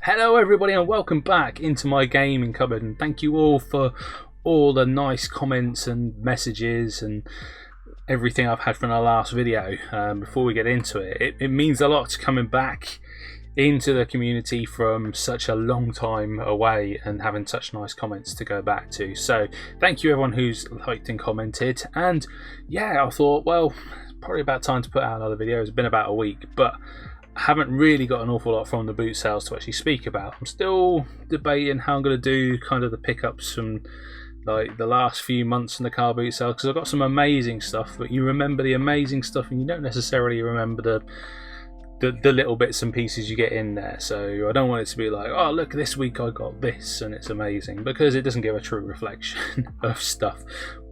Hello everybody and welcome back into my gaming cupboard, and thank you all for all the nice comments and messages and everything I've had from the last video. Before we get into it, it means a lot coming back into the community from such a long time away and having such nice comments to go back to. So thank you everyone who's liked and commented, and yeah, I thought, well, it's probably about time to put out another video. It's been about a week, but I haven't really got an awful lot from the boot sales to actually speak about. I'm still debating how I'm going to do kind of the pickups from like the last few months in the car boot sales, because I've got some amazing stuff, but you remember the amazing stuff and you don't necessarily remember the little bits and pieces you get in there. So I don't want it to be like, oh look, this week I got this and it's amazing, because it doesn't give a true reflection of stuff.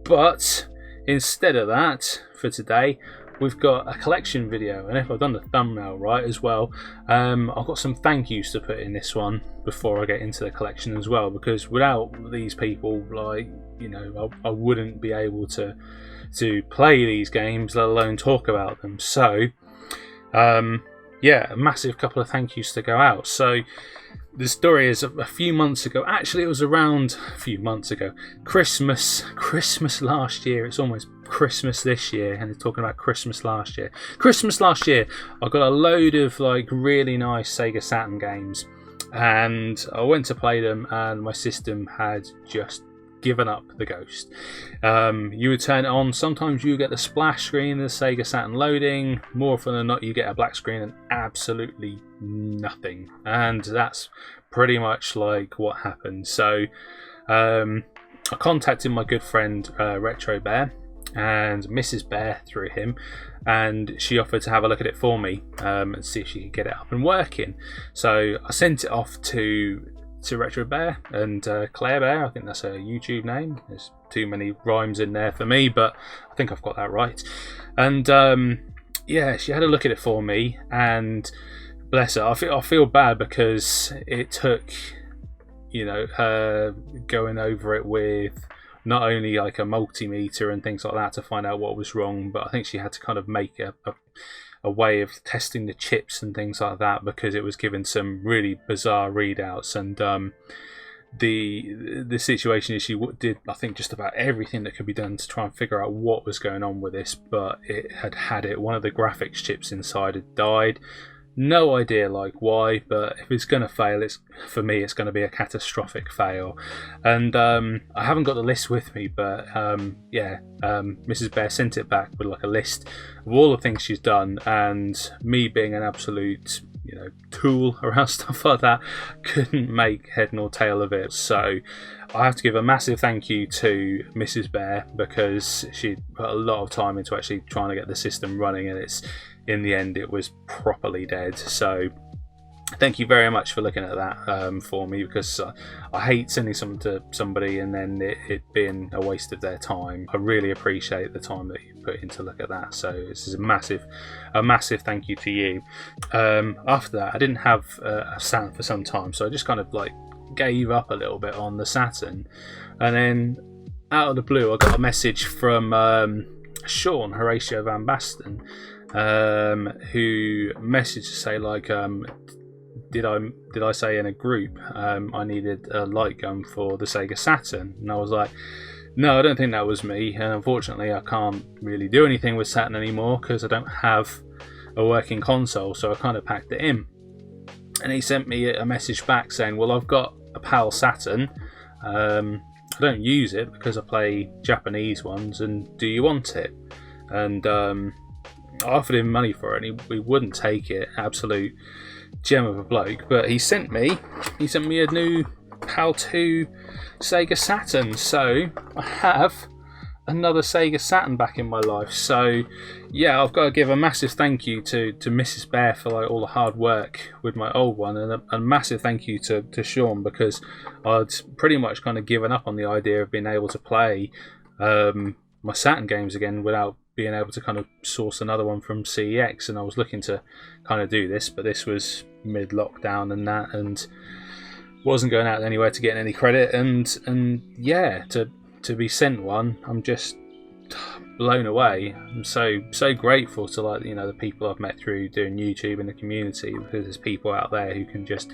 But instead of that, for today we've got a collection video, and if I've done the thumbnail right as well, I've got some thank yous to put in this one before I get into the collection as well, because without these people, like, you know, I wouldn't be able to play these games, let alone talk about them. So yeah, a massive couple of thank yous to go out. So the story is a few months ago, actually it was around a few months ago, Christmas last year. It's almost Christmas this year, and they're talking about Christmas last year. Christmas last year, I got a load of like really nice Sega Saturn games, and I went to play them, and my system had just given up the ghost. You would turn it on, sometimes you get the splash screen, the Sega Saturn loading. More often than not, you get a black screen and absolutely nothing, and that's pretty much like what happened. So I contacted my good friend Retro Bear and Mrs. Bear through him, and she offered to have a look at it for me and see if she could get it up and working. So I sent it off to Retro Bear and Claire Bear. I think that's her YouTube name. There's too many rhymes in there for me, but I think I've got that right. And yeah, she had a look at it for me, and bless her, I feel bad because it took, you know, her going over it with not only like a multimeter and things like that to find out what was wrong, but I think she had to kind of make a way of testing the chips and things like that, because it was given some really bizarre readouts. And the situation is, she did, I think, just about everything that could be done to try and figure out what was going on with this, but it had it. One of the graphics chips inside had died. No idea like why, but if it's going to fail, for me it's going to be a catastrophic fail. And I haven't got the list with me, but yeah, Mrs. Bear sent it back with like a list of all the things she's done, and me being an absolute, you know, tool around stuff like that, couldn't make head nor tail of it. So I have to give a massive thank you to Mrs. Bear, because she put a lot of time into actually trying to get the system running, and in the end it was properly dead. So thank you very much for looking at that for me, because I hate sending something to somebody and then it being a waste of their time. I really appreciate the time that you put in to look at that, so this is a massive thank you to you. After that, I didn't have a Saturn for some time, so I just kind of like gave up a little bit on the Saturn, and then out of the blue I got a message from Sean Horatio Van Basten, who messaged to say like, did I say in a group I needed a light gun for the Sega Saturn? And I was like, no, I don't think that was me, and unfortunately I can't really do anything with Saturn anymore because I don't have a working console, so I kind of packed it in. And he sent me a message back saying, well, I've got a PAL Saturn, I don't use it because I play Japanese ones, and do you want it? And I offered him money for it, and he wouldn't take it. Absolute gem of a bloke. But he sent me a new PAL 2 Sega Saturn, so I have another Sega Saturn back in my life. So yeah, I've got to give a massive thank you to Mrs. Bear for like all the hard work with my old one, and a massive thank you to Sean, because I'd pretty much kind of given up on the idea of being able to play my Saturn games again without being able to kind of source another one from CEX. And I was looking to kind of do this, but this was mid-lockdown and that, and wasn't going out anywhere to get any credit, and yeah, to be sent one, I'm just blown away. I'm so grateful to, like, you know, the people I've met through doing YouTube in the community, because there's people out there who can just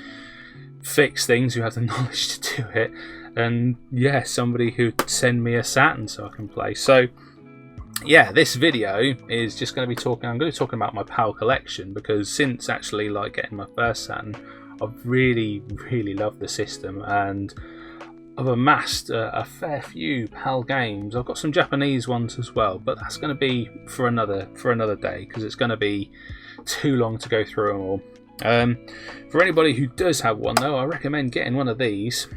fix things, who have the knowledge to do it, and yeah, somebody who'd send me a Saturn so I can play. So yeah, this video is just going to be talking. I'm going to be talking about my PAL collection, because since actually like getting my first Saturn, I've really loved the system, and I've amassed a fair few PAL games. I've got some Japanese ones as well, but that's going to be for another day, because it's going to be too long to go through them all. For anybody who does have one though, I recommend getting one of these,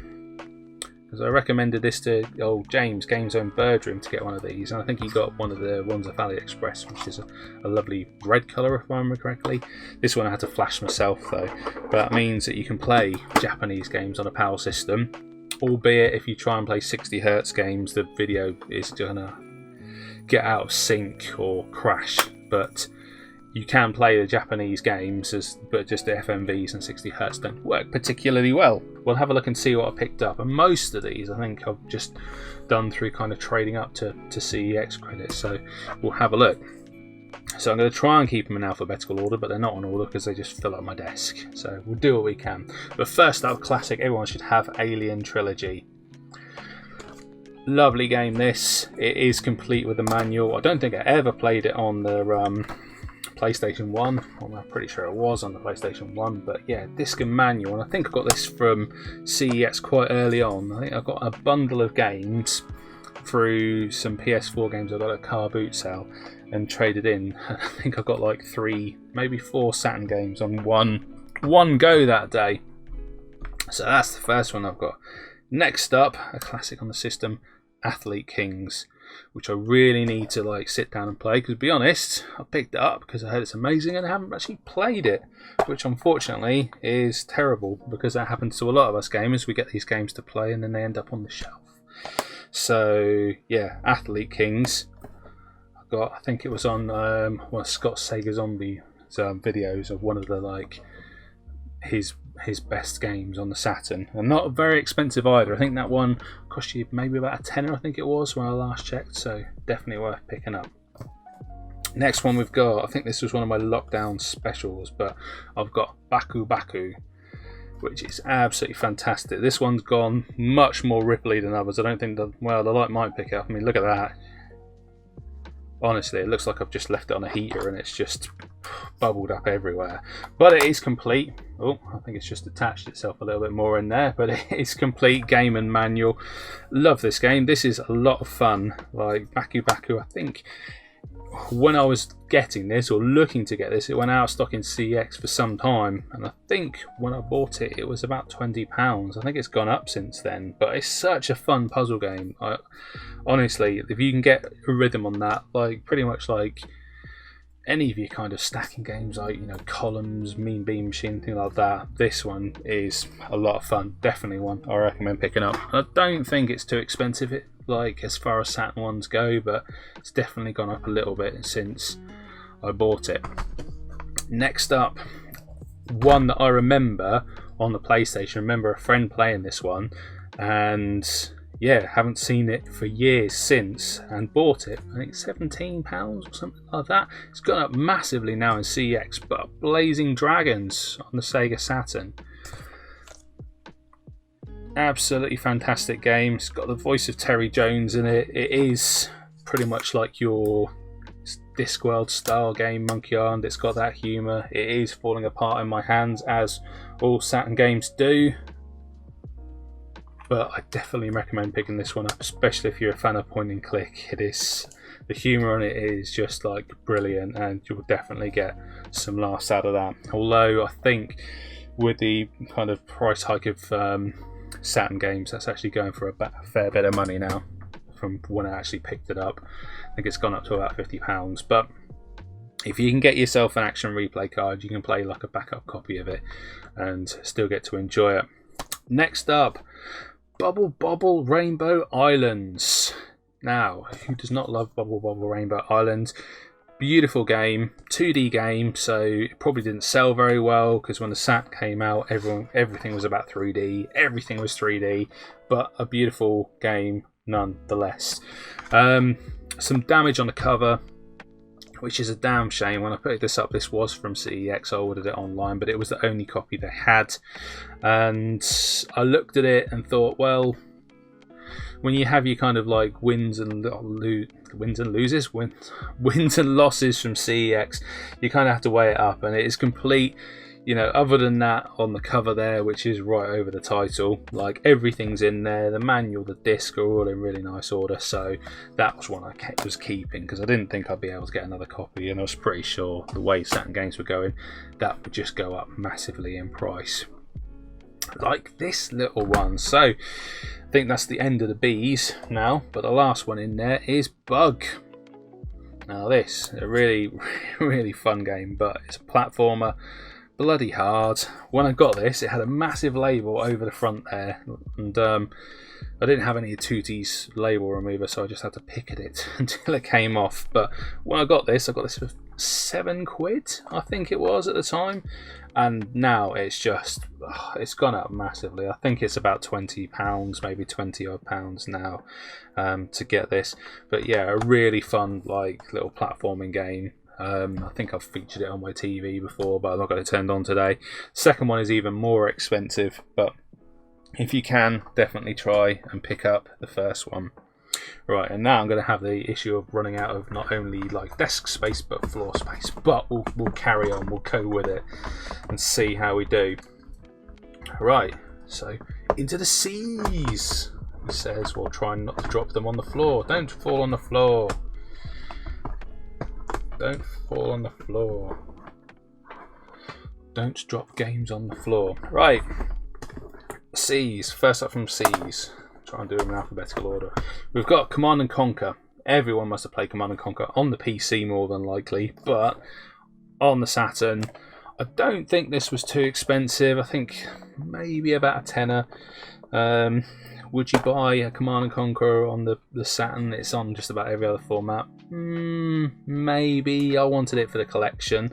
because I recommended this to old James, Game Zone Birdroom, to get one of these, and I think he got one of the ones off AliExpress, which is a lovely red colour if I remember correctly. This one I had to flash myself though, but that means that you can play Japanese games on a PAL system, albeit if you try and play 60Hz games, the video is going to get out of sync or crash, but you can play the Japanese games, but just the FMVs and 60Hz don't work particularly well. We'll have a look and see what I picked up, and most of these I think I've just done through kind of trading up to CEX credits, so we'll have a look. So I'm going to try and keep them in alphabetical order, but they're not in order because they just fill up my desk, so we'll do what we can. But first up, classic, everyone should have Alien Trilogy. Lovely game this. It is complete with the manual. I don't think I ever played it on the PlayStation 1, well, I'm pretty sure it was on the PlayStation 1, but yeah, disc and manual, and I think I got this from CEX quite early on. I think I got a bundle of games through some PS4 games I got at a car boot sale and traded in. I think I got like 3, maybe 4 Saturn games on one go that day. So that's the first one I've got. Next up, a classic on the system, Athlete Kings, which I really need to like sit down and play, because to be honest, I picked it up because I heard it's amazing and I haven't actually played it, which unfortunately is terrible, because that happens to a lot of us gamers. We get these games to play and then they end up on the shelf. So yeah, Athlete Kings, I think it was on one of Scott's Sega Zombie videos of one of the like his best games on the Saturn, and not very expensive either. I think that one cost you maybe about a tenner, I think it was when I last checked, so definitely worth picking up. Next one we've got, I think this was one of my lockdown specials, but I've got Baku Baku, which is absolutely fantastic. This one's gone much more ripply than others. I don't think the light might pick it up. I mean, look at that. Honestly, it looks like I've just left it on a heater and it's just bubbled up everywhere. But it is complete. Oh, I think it's just attached itself a little bit more in there, but it is complete, game and manual. Love this game. This is a lot of fun. Like Baku Baku, I think when I was getting this or looking to get this, it went out of stock in CEX for some time, and I think when I bought it, it was about £20. I think it's gone up since then, but it's such a fun puzzle game. Honestly, if you can get a rhythm on that, like pretty much like any of your kind of stacking games, like, you know, Columns, Mean Bean Machine, thing like that, this one is a lot of fun. Definitely one I recommend picking up. I don't think it's too expensive, like as far as Saturn ones go, but it's definitely gone up a little bit since I bought it. Next up, one that I remember on the PlayStation. I remember a friend playing this one, and yeah, haven't seen it for years since, and bought it. I think £17 or something like that. It's gone up massively now in CEX, but Blazing Dragons on the Sega Saturn. Absolutely fantastic game. It's got the voice of Terry Jones in it. It is pretty much like your Discworld style game, Monkey Island. It's got that humour. It is falling apart in my hands, as all Saturn games do. But I definitely recommend picking this one up, especially if you're a fan of point and click. It is, the humour on it is just like brilliant, and you'll definitely get some laughs out of that. Although I think with the kind of price hike of Saturn games, that's actually going for a fair bit of money now from when I actually picked it up. I think it's gone up to about £50, but if you can get yourself an Action Replay card, you can play like a backup copy of it and still get to enjoy it. Next up, Bubble Bobble Rainbow Islands. Now, who does not love Bubble Bobble Rainbow Islands? Beautiful game, 2D game, so it probably didn't sell very well, because when the SAT came out, everything was about 3D, everything was 3D, but a beautiful game nonetheless. Some damage on the cover, which is a damn shame. When I picked this up, this was from CEX. I ordered it online, but it was the only copy they had. And I looked at it and thought, well, when you have your kind of like wins and losses from CEX, you kind of have to weigh it up, and it is complete. You know, other than that, on the cover there, which is right over the title, like everything's in there. The manual, the disc are all in really nice order. So that was one I was keeping because I didn't think I'd be able to get another copy, and I was pretty sure the way Saturn games were going, that would just go up massively in price. Like this little one. So I think that's the end of the B's now, but the last one in there is Bug. Now this, a really, really fun game, but it's a platformer. Bloody hard. When I got this, it had a massive label over the front there, and I didn't have any Tootie's label remover, so I just had to pick at it until it came off. But when I got this for £7, I think it was at the time, and now it's just it's gone up massively. I think it's about £20, maybe 20 odd pounds now to get this. But yeah, a really fun like little platforming game. I think I've featured it on my TV before, but I've not got it turned on today. Second one is even more expensive, but if you can, definitely try and pick up the first one. Right, and now I'm going to have the issue of running out of not only like desk space but floor space, but we'll carry on, we'll go with it and see how we do. Right, so into the seas, he says, while trying not to drop them on the floor. Don't fall on the floor. Don't fall on the floor. Don't drop games on the floor. Right. C's. First up from C's. Try and do them in alphabetical order. We've got Command & Conquer. Everyone must have played Command & Conquer on the PC more than likely, but on the Saturn, I don't think this was too expensive. I think maybe about a tenner. Would you buy a Command & Conquer on the Saturn? It's on just about every other format. Maybe. I wanted it for the collection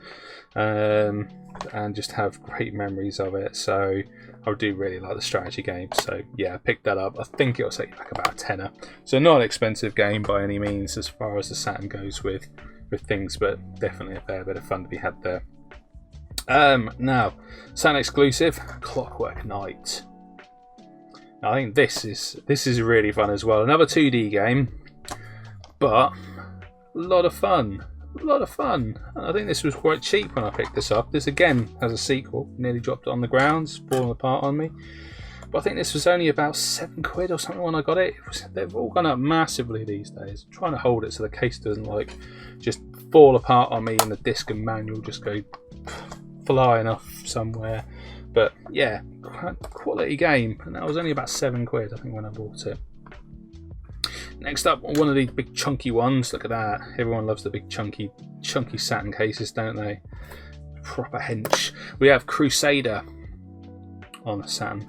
and just have great memories of it. So I do really like the strategy game. So yeah, I picked that up. I think it'll set you back about a tenner. So not an expensive game by any means as far as the Saturn goes with things, but definitely a fair bit of fun to be had there. Now, Saturn exclusive, Clockwork Night. I think this is really fun as well. Another 2D game, but a lot of fun. A lot of fun. And I think this was quite cheap when I picked this up. This again has a sequel. Nearly dropped it on the ground, it's fallen apart on me. But I think this was only about £7 or something when I got it. They've all gone up massively these days. I'm trying to hold it so the case doesn't like just fall apart on me and the disc and manual just go flying off somewhere. But yeah, quality game, and that was only about £7 I think when I bought it. Next up, one of these big chunky ones. Look at that. Everyone loves the big chunky Saturn cases, don't they? Proper hench. We have Crusader on the Saturn,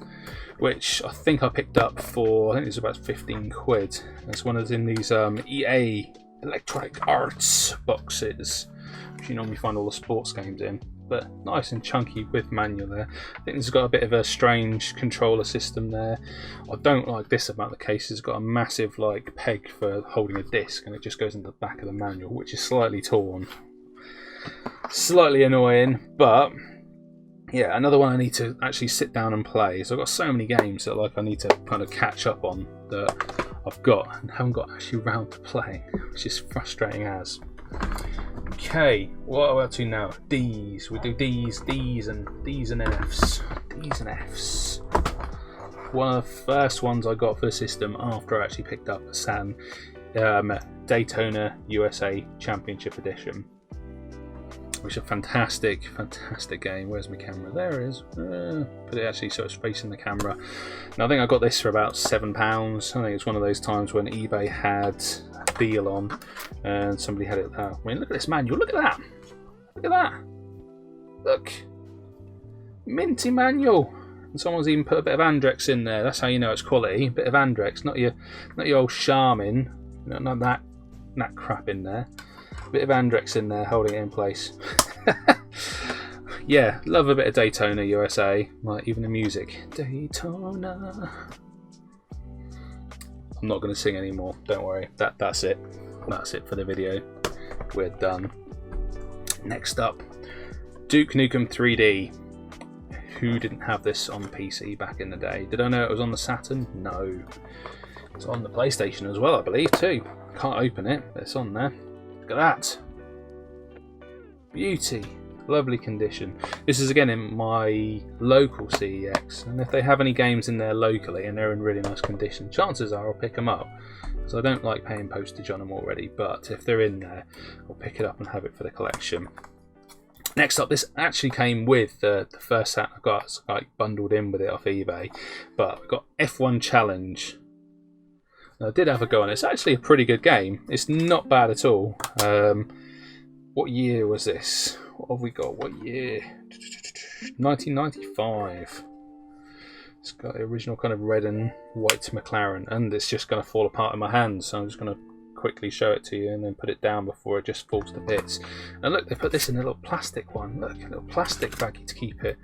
which I think I picked up for, I think it was about £15. It's one of these EA Electronic Arts boxes, which you normally find all the sports games in. But nice and chunky with manual there. I think it's got a bit of a strange controller system there. I don't like this about the case. It's got a massive like peg for holding a disc, and it just goes into the back of the manual, which is slightly torn. Slightly annoying, but yeah, another one I need to actually sit down and play. So I've got so many games that like I need to kind of catch up on that I've got and haven't got actually round to playing, which is frustrating as. Okay, what are we up to now? D's. We do D's and F's. D's and F's. One of the first ones I got for the system after I actually picked up the Saturn, Daytona USA Championship Edition, which is a fantastic game. Where's my camera? There it is. Put it actually so it's facing the camera. Now I think I got this for about £7. I think it's one of those times when eBay had a deal on and somebody had it there. I mean, look at this manual. Look at that. Look at that. Look. Minty manual. And someone's even put a bit of Andrex in there. That's how you know it's quality. A bit of Andrex, not your old Charmin. Not that crap in there. A bit of Andrex in there holding it in place. Yeah, love a bit of Daytona USA. Like even the music. Daytona. I'm not going to sing anymore. Don't worry. That's it. That's it for the video. We're done. Next up, Duke Nukem 3D. Who didn't have this on PC back in the day? Did I know it was on the Saturn? No. It's on the PlayStation as well, I believe, too. Can't open it, but it's on there. Look at that. Beauty. Lovely condition. This is again in my local CEX, and if they have any games in there locally and they're in really nice condition, chances are I'll pick them up. So I don't like paying postage on them already, but if they're in there, I'll pick it up and have it for the collection. Next up, this actually came with the first set I got. It's like bundled in with it off eBay, but I've got F1 Challenge. Now, I did have a go on it. It's actually a pretty good game. It's not bad at all. What year was this? What have we got? What year? 1995. It's got the original kind of red and white McLaren, and it's just going to fall apart in my hands, so I'm just going to quickly show it to you and then put it down before it just falls to bits. And look, they put this in a little plastic one. Look, a little plastic baggie to keep it,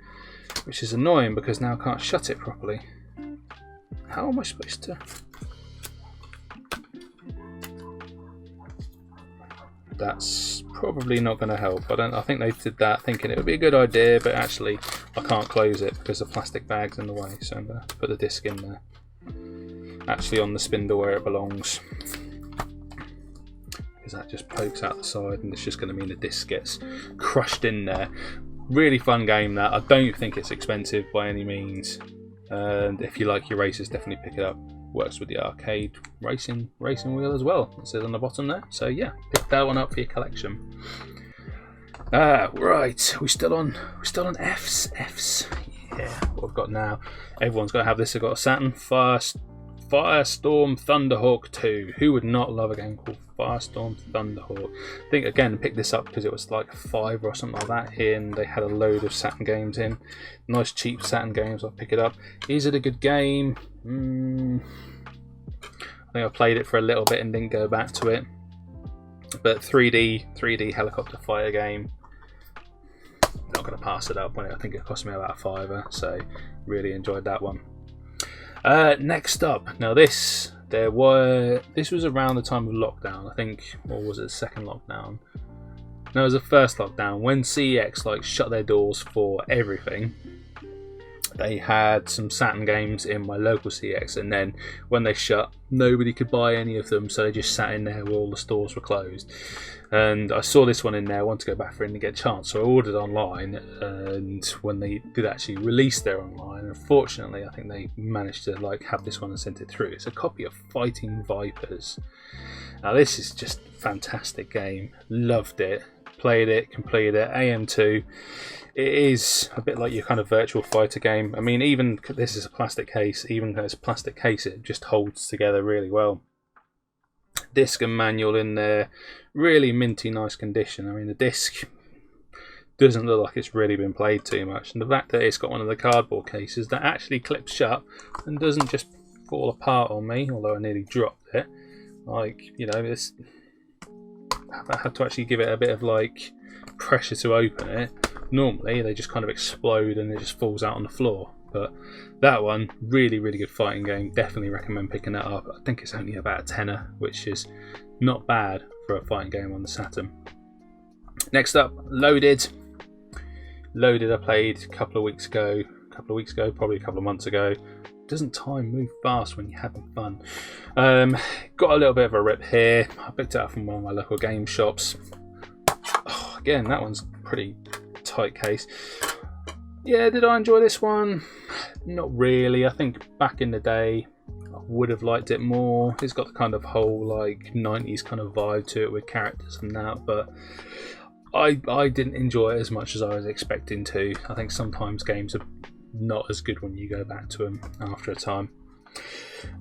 which is annoying because now I can't shut it properly. How am I supposed to? That's probably not going to help. I think they did that thinking it would be a good idea, but actually I can't close it because the plastic bag's in the way, so I'm going to put the disc in there, actually on the spindle where it belongs, because that just pokes out the side and it's just going to mean the disc gets crushed in there. Really fun game that. I don't think it's expensive by any means, and if you like your races, definitely pick it up. Works with the arcade racing wheel as well, it says on the bottom there. So yeah, pick that one up for your collection. Right, we're still on F's. Yeah, what we've got now, everyone's got to have this. I've got a Saturn Firestorm Thunderhawk 2. Who would not love a game called Firestorm Thunderhawk? I think again, picked this up because it was like $5 or something like that here, and they had a load of Saturn games in. Nice cheap Saturn games. I'll pick it up. Is it a good game? I think I played it for a little bit and didn't go back to it. But 3D helicopter fighter game. Not going to pass it up when I think it cost me about $5, so really enjoyed that one. Next up, now this was around the time of lockdown, I think, or was it the second lockdown? No, it was the first lockdown when CEX like shut their doors for everything. They had some Saturn games in my local CEX, and then when they shut, nobody could buy any of them, so they just sat in there where all the stores were closed. And I saw this one in there, I wanted to go back for it and get a chance, so I ordered online, and when they did actually release their online, unfortunately I think they managed to like have this one and sent it through. It's a copy of Fighting Vipers. Now this is just a fantastic game, loved it, played it, completed it, AM2. It is a bit like your kind of Virtua Fighter game. I mean, even this is a plastic case, even though it's a plastic case, it just holds together really well. Disc and manual in there, really minty nice condition. I mean, the disc doesn't look like it's really been played too much, and the fact that it's got one of the cardboard cases that actually clips shut and doesn't just fall apart on me, although I nearly dropped it. Like, you know, this, I had to actually give it a bit of like pressure to open it. Normally they just kind of explode and it just falls out on the floor, but that one, really good fighting game. Definitely recommend picking that up. I think it's only about a tenner, which is not bad for a fighting game on the Saturn. Next up, Loaded. I played a couple of weeks ago, probably a couple of months ago. Doesn't time move fast when you're having fun? Got a little bit of a rip here. I picked it up from one of my local game shops. Oh, again, that one's pretty tight case. Yeah, did I enjoy this one? Not really. I think back in the day I would have liked it more. It's got the kind of whole like 90s kind of vibe to it with characters and that, but I didn't enjoy it as much as I was expecting to. I think sometimes games are not as good when you go back to them after a time.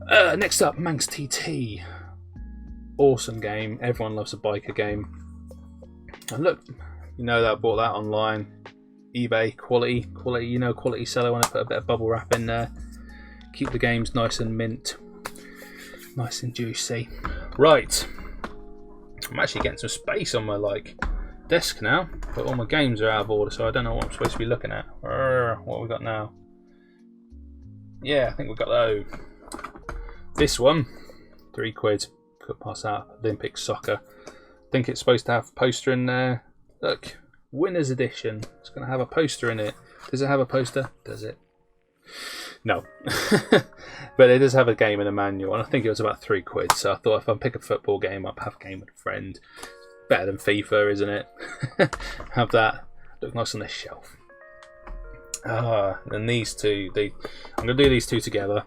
Next up, Manx TT. Awesome game. Everyone loves a biker game. And look, you know that I bought that online. eBay, quality, you know, quality seller when I put a bit of bubble wrap in there. Keep the games nice and mint, nice and juicy. Right, I'm actually getting some space on my like desk now, but all my games are out of order, so I don't know what I'm supposed to be looking at. What have we got now? Yeah, I think we've got those. This one, £3. Could pass out. Olympic Soccer. I think it's supposed to have a poster in there. Look, Winner's Edition. It's going to have a poster in it. Does it have a poster? Does it? No. But it does have a game and a manual, and I think it was about £3. So I thought if I pick a football game up, have a game with a friend. Better than FIFA, isn't it? Have that. Look nice on this shelf. And these two, I'm going to do these two together.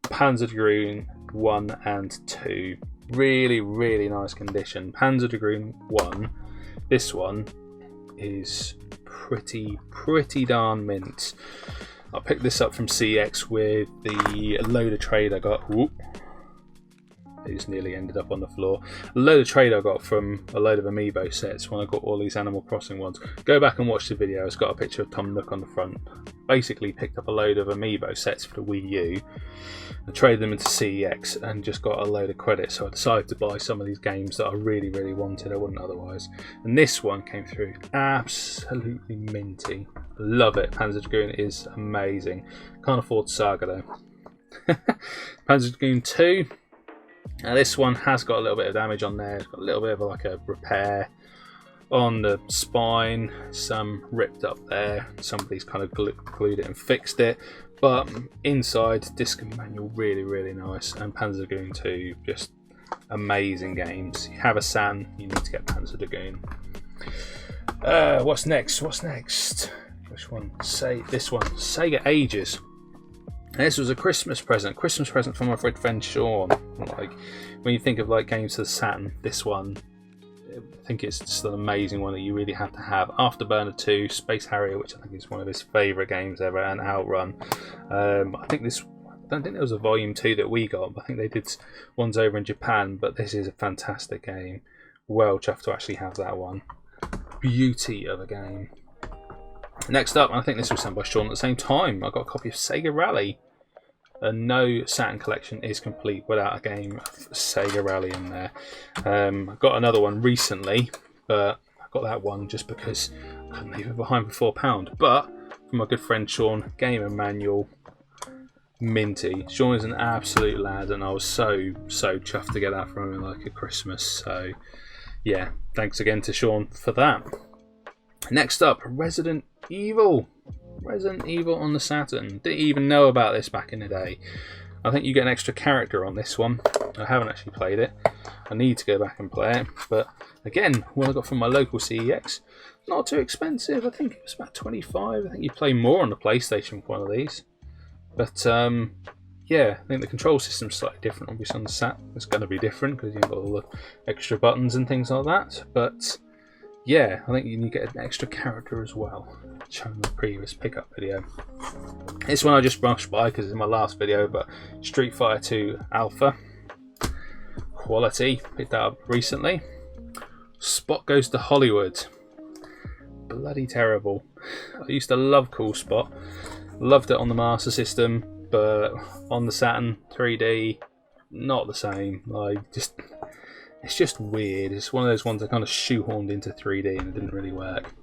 Panzer Dragoon 1 and 2. Really, really nice condition. Panzer Dragoon 1. This one is pretty darn mint. I picked this up from CX with the load of trade I got. Whoop. It just nearly ended up on the floor. A load of trade I got from a load of amiibo sets when I got all these Animal Crossing ones. Go back and watch the video. It's got a picture of Tom Nook on the front. Basically picked up a load of amiibo sets for the Wii U and traded them into CEX and just got a load of credit. So I decided to buy some of these games that I really, really wanted. I wouldn't otherwise. And this one came through absolutely minty. Love it. Panzer Dragoon is amazing. Can't afford Saga though. Panzer Dragoon 2. Now this one has got a little bit of damage on there. It's got a little bit of like a repair on the spine. Some ripped up there. Somebody's kind of glued it and fixed it. But inside, disc and manual, really, really nice. And Panzer Dragoon 2, just amazing games. You have a Saturn, you need to get Panzer Dragoon. What's next? What's next? Which one? Say this one. Sega Ages. This was a Christmas present from my friend Sean. Like, when you think of like games for the Saturn, this one, I think it's just an amazing one that you really have to have. Afterburner 2, Space Harrier, which I think is one of his favourite games ever, and Outrun. I don't think there was a volume 2 that we got, but I think they did ones over in Japan. But this is a fantastic game. Well chuffed to actually have that one. Beauty of a game. Next up, I think this was sent by Sean at the same time. I got a copy of Sega Rally. No Saturn collection is complete without a game of Sega Rally in there. I got another one recently, but I got that one just because I couldn't leave it behind for £4. But from my good friend Sean, game and manual, minty. Sean is an absolute lad, and I was so chuffed to get that from him like a Christmas. So yeah, thanks again to Sean for that. Next up, Resident Evil on the Saturn. Didn't even know about this back in the day. I think you get an extra character on this one. I haven't actually played it. I need to go back and play it. But again, one I got from my local CEX. Not too expensive. I think it was about 25. I think you play more on the PlayStation with one of these. But yeah, I think the control system's slightly different. Obviously on the Sat, it's going to be different because you've got all the extra buttons and things like that. But yeah, I think you get an extra character as well. Shown in the previous pickup video. This one I just brushed by because it's my last video, but Street Fighter 2 Alpha. Quality. Picked that up recently. Spot Goes to Hollywood. Bloody terrible. I used to love Cool Spot. Loved it on the Master System, but on the Saturn 3D, not the same. It's just weird. It's one of those ones that kind of shoehorned into 3D and it didn't really work.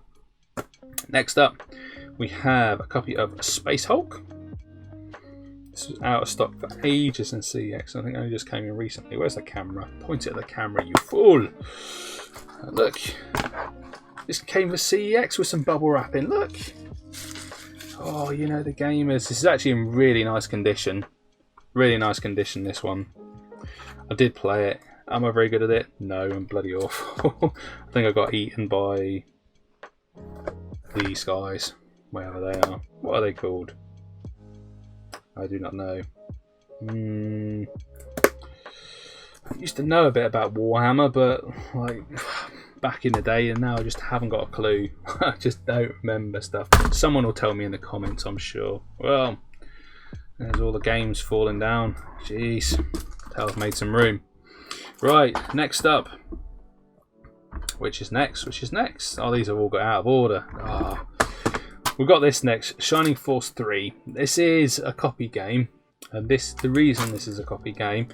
Next up, we have a copy of Space Hulk. This was out of stock for ages in CX. I think it only just came in recently. Where's the camera? Point it at the camera, you fool! Look, this came for CEX with some bubble wrapping. Look! Oh, you know the gamers. This is actually in really nice condition. Really nice condition, this one. I did play it. Am I very good at it? No, I'm bloody awful. I think I got eaten by these guys, wherever they are. What are they called? I do not know. I used to know a bit about Warhammer, but like back in the day, and now I just haven't got a clue. I just don't remember stuff. Someone will tell me in the comments, I'm sure. Well, there's all the games falling down. Jeez, I've made some room. Right, next up. Which is next? Oh, these have all got out of order. We've got this next, Shining Force 3. This is a copy game, and the reason this is a copy game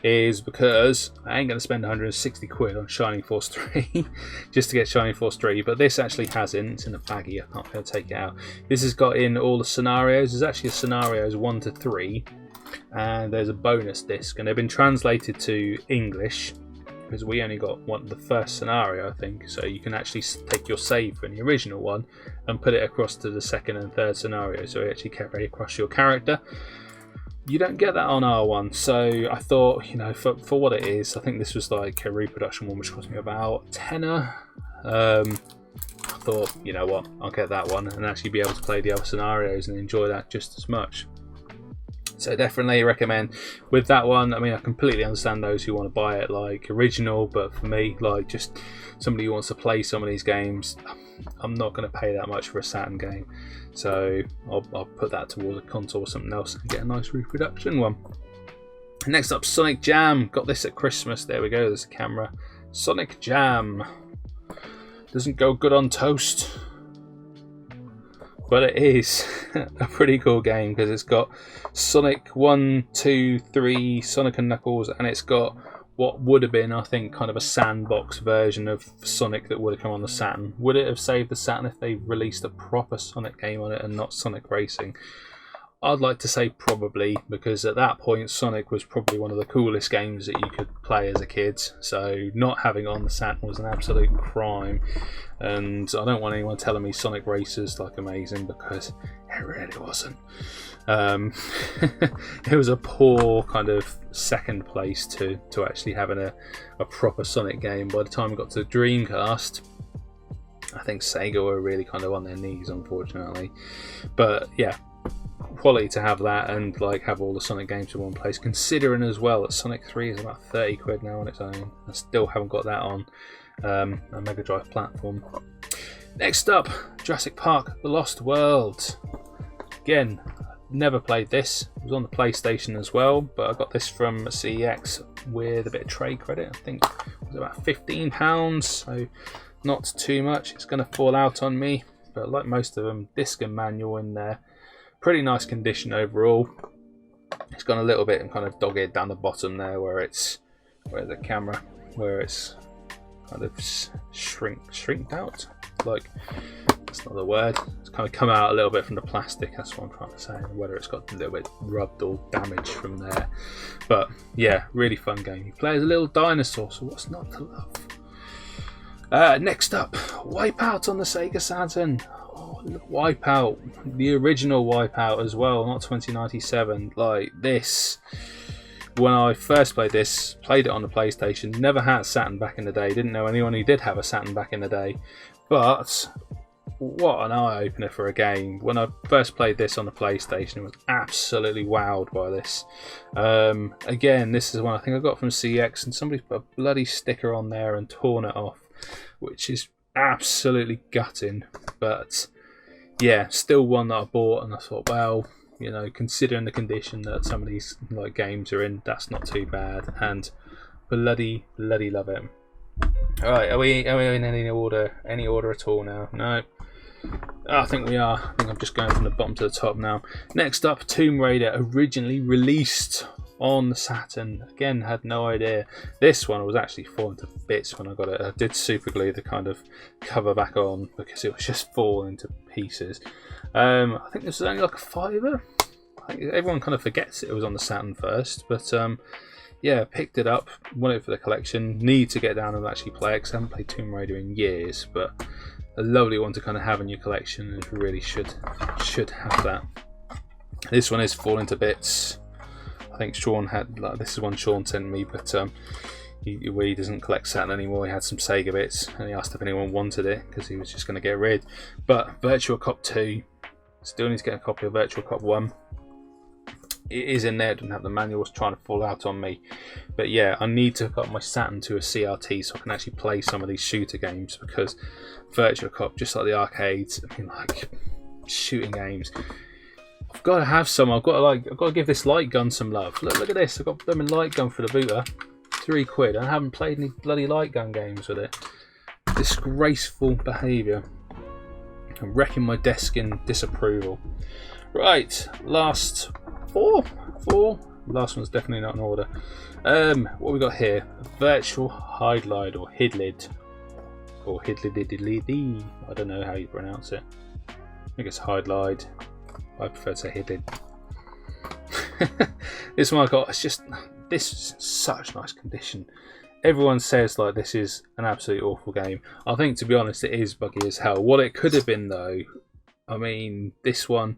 is because I ain't going to spend 160 quid on Shining Force 3 just to get Shining Force 3, but this actually has it's in a baggie, I can't be able to take it out. This has got in all the scenarios. There's actually scenarios 1 to 3, and there's a bonus disc, and they've been translated to English. because we only got the first scenario, I think. So you can actually take your save from the original one and put it across to the second and third scenario, so it actually carry across your character. You don't get that on R1, so I thought, you know, for what it is, I think this was like a reproduction one, which cost me about a tenner. I thought, you know what, I'll get that one and actually be able to play the other scenarios and enjoy that just as much. So definitely recommend with that one. I mean, I completely understand those who want to buy it like original, but for me, like just somebody who wants to play some of these games, I'm not going to pay that much for a Saturn game. So I'll put that towards a console or something else and get a nice reproduction one. Next up, Sonic Jam. Got this at Christmas. There we go. There's a camera. Sonic Jam. Doesn't go good on toast, but it is a pretty cool game because it's got Sonic 1, 2, 3, Sonic and Knuckles, and it's got what would have been, I think, kind of a sandbox version of Sonic that would have come on the Saturn. Would it have saved the Saturn if they released a proper Sonic game on it and not Sonic Racing? I'd like to say probably, because at that point Sonic was probably one of the coolest games that you could play as a kid, so not having it on the Saturn was an absolute crime. And I don't want anyone telling me Sonic Racer's like amazing, because it really wasn't. It was a poor kind of second place to actually having a proper Sonic game. By the time we got to the Dreamcast, I think Sega were really kind of on their knees, unfortunately. But yeah, quality to have that and like have all the Sonic games in one place, considering as well that Sonic 3 is about 30 quid now on its own. I still haven't got that on a Mega Drive platform. Next up, Jurassic Park The Lost World. Again, never played this. It was on the PlayStation as well, but I got this from CEX with a bit of trade credit. I think it was about £15, so not too much. It's going to fall out on me, but like most of them, disc and manual in there. Pretty nice condition overall. It's gone a little bit and kind of dog-eared down the bottom there, where it's kind of shrinked out. Like, that's not the word. It's kind of come out a little bit from the plastic. That's what I'm trying to say. Whether it's got a little bit rubbed or damaged from there, but yeah, really fun game. You play as a little dinosaur, so what's not to love? Next up, Wipeout on the Sega Saturn. Wipeout, the original Wipeout as well, not 2097. Like this, when I first played this, played it on the PlayStation, never had Saturn back in the day, didn't know anyone who did have a Saturn back in the day, but what an eye-opener for a game. When I first played this on the PlayStation, I was absolutely wowed by this. Again, this is one I think I got from CX, and somebody's put a bloody sticker on there and torn it off, which is absolutely gutting. But yeah, still one that I bought, and I thought, well, you know, considering the condition that some of these like games are in, that's not too bad, and bloody love it. All right, are we in any order at all now? No, I think we are. I think I'm just going from the bottom to the top now. Next up, Tomb Raider, originally released on the Saturn. Again, had no idea. This one was actually falling to bits when I got it. I did super glue the kind of cover back on because it was just falling to pieces. I think this was only like a £5. I think everyone kind of forgets it was on the Saturn first, but yeah, picked it up, wanted it for the collection. Need to get down and actually play it because I haven't played Tomb Raider in years, but a lovely one to kind of have in your collection, and really should have that. This one is falling to bits. I think Sean had, like, this is one Sean sent me, but he doesn't collect Saturn anymore. He had some Sega bits and he asked if anyone wanted it because he was just going to get rid. But Virtua Cop 2, still need to get a copy of Virtua Cop 1. It is in there, doesn't have the manual, it's trying to fall out on me. But yeah, I need to hook up my Saturn to a CRT so I can actually play some of these shooter games, because Virtua Cop, just like the arcades, I mean, like shooting games, I've got to have some. I've got to give this light gun some love. Look at this. I've got them in light gun for the booter. £3. I haven't played any bloody light gun games with it. Disgraceful behaviour. I'm wrecking my desk in disapproval. Right, last four. Last one's definitely not in order. What we got here? Virtual Hidlide or Hidlid. Or Hidlididididee. I don't know how you pronounce it. I think it's Hidlide. I prefer to say Hidlid. This one I got, it's just, this is such nice condition. everyone says like this is an absolutely awful game. I think, to be honest, it is buggy as hell. What it could have been though, I mean, this one,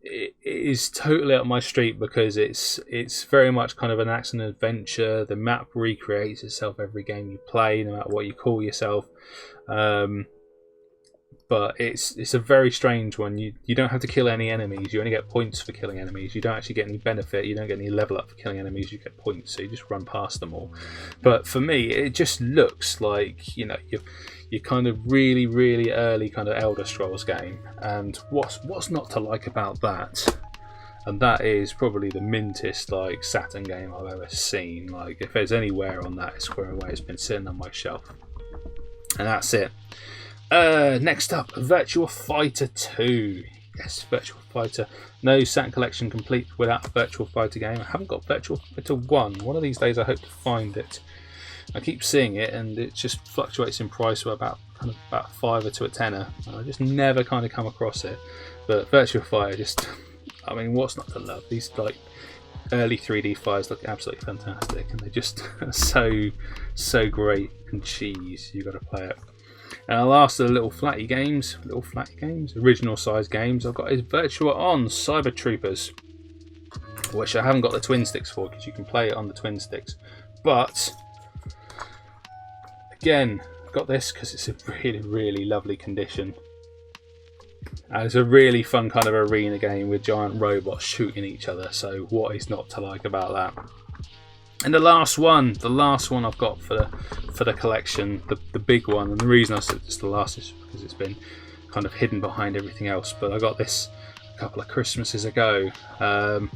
it is totally up my street because it's very much kind of an action adventure. The map recreates itself every game you play, no matter what you call yourself. But it's a very strange one. You don't have to kill any enemies. You only get points for killing enemies. You don't actually get any benefit. You don't get any level up for killing enemies. You get points, so you just run past them all. But for me, it just looks like, you know, you're kind of really early kind of Elder Scrolls game. And what's not to like about that? And that is probably the mintest like Saturn game I've ever seen. Like, if there's anywhere on that square away, it's been sitting on my shelf. And that's it. Next up, Virtua Fighter 2. Yes, Virtua Fighter. No Saturn collection complete without a Virtua Fighter game. I haven't got Virtua Fighter 1. One of these days I hope to find it. I keep seeing it and it just fluctuates in price for about $5 to a tenner. I just never kind of come across it. But Virtua Fighter, just, I mean, what's not to love? These like early 3D fighters look absolutely fantastic, and they're just so great and cheese. You got to play it. And last of the little flatty games, original size games I've got is Virtua On Cyber Troopers, which I haven't got the twin sticks for because you can play it on the twin sticks. But again, I've got this because it's a really lovely condition. And it's a really fun kind of arena game with giant robots shooting each other. So what is not to like about that? And the last one I've got for the collection, the big one, and the reason I said it's the last is because it's been kind of hidden behind everything else. But I got this a couple of Christmases ago. The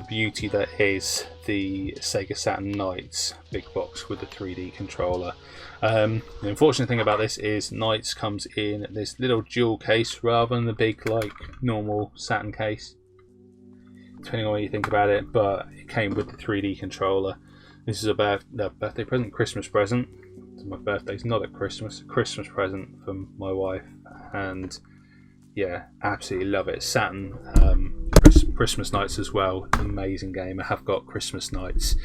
beauty that is the Sega Saturn Knights big box with the 3D controller. The unfortunate thing about this is Knights comes in this little dual case rather than the big like normal Saturn case, depending on what you think about it, but it came with the 3D controller. This is a birthday present, Christmas present. My birthday's not at Christmas, a Christmas present from my wife, and yeah, absolutely love it. Saturn Christmas Nights as well, amazing game. I have got Christmas Nights,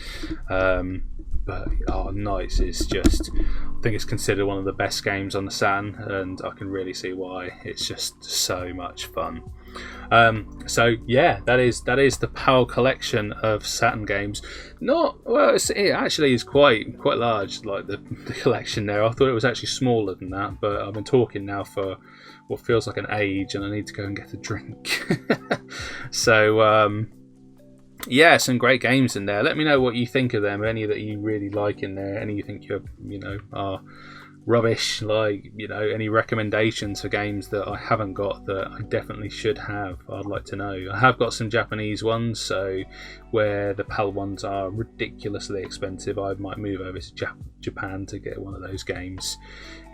but Nights is just, I think it's considered one of the best games on the Saturn, and I can really see why. It's just so much fun. So yeah, that is the PAL collection of Saturn games. It actually is quite large, like the collection there. I thought it was actually smaller than that, but I've been talking now for what feels like an age, and I need to go and get a drink. So yeah, some great games in there. Let me know what you think of them. Any that you really like in there, any you think are rubbish, like, any recommendations for games that I haven't got that I definitely should have. I'd like to know. I have got some Japanese ones, so where the PAL ones are ridiculously expensive, I might move over to Japan to get one of those games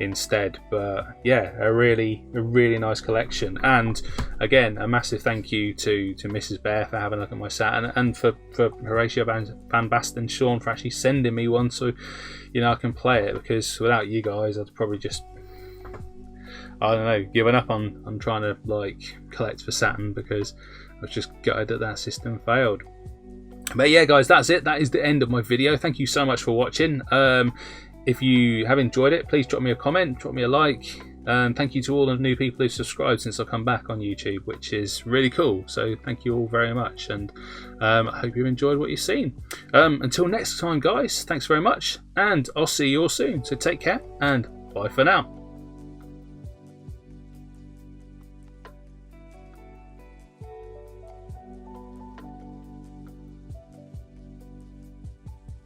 instead. But yeah, a really nice collection. And again, a massive thank you to Mrs. Bear for having a look at my Saturn, and for Horatio Van Basten and Sean for actually sending me one, so I can play it, because without you guys I'd probably just, I don't know, given up on trying to like collect for Saturn, because I was just gutted that system failed. But yeah guys, that's it. That is the end of my video. Thank you so much for watching. If you have enjoyed it, please drop me a comment, drop me a like. Thank you to all the new people who've subscribed since I've come back on YouTube, which is really cool. So thank you all very much, and I hope you've enjoyed what you've seen. Until next time guys, thanks very much, and I'll see you all soon. So take care, and bye for now.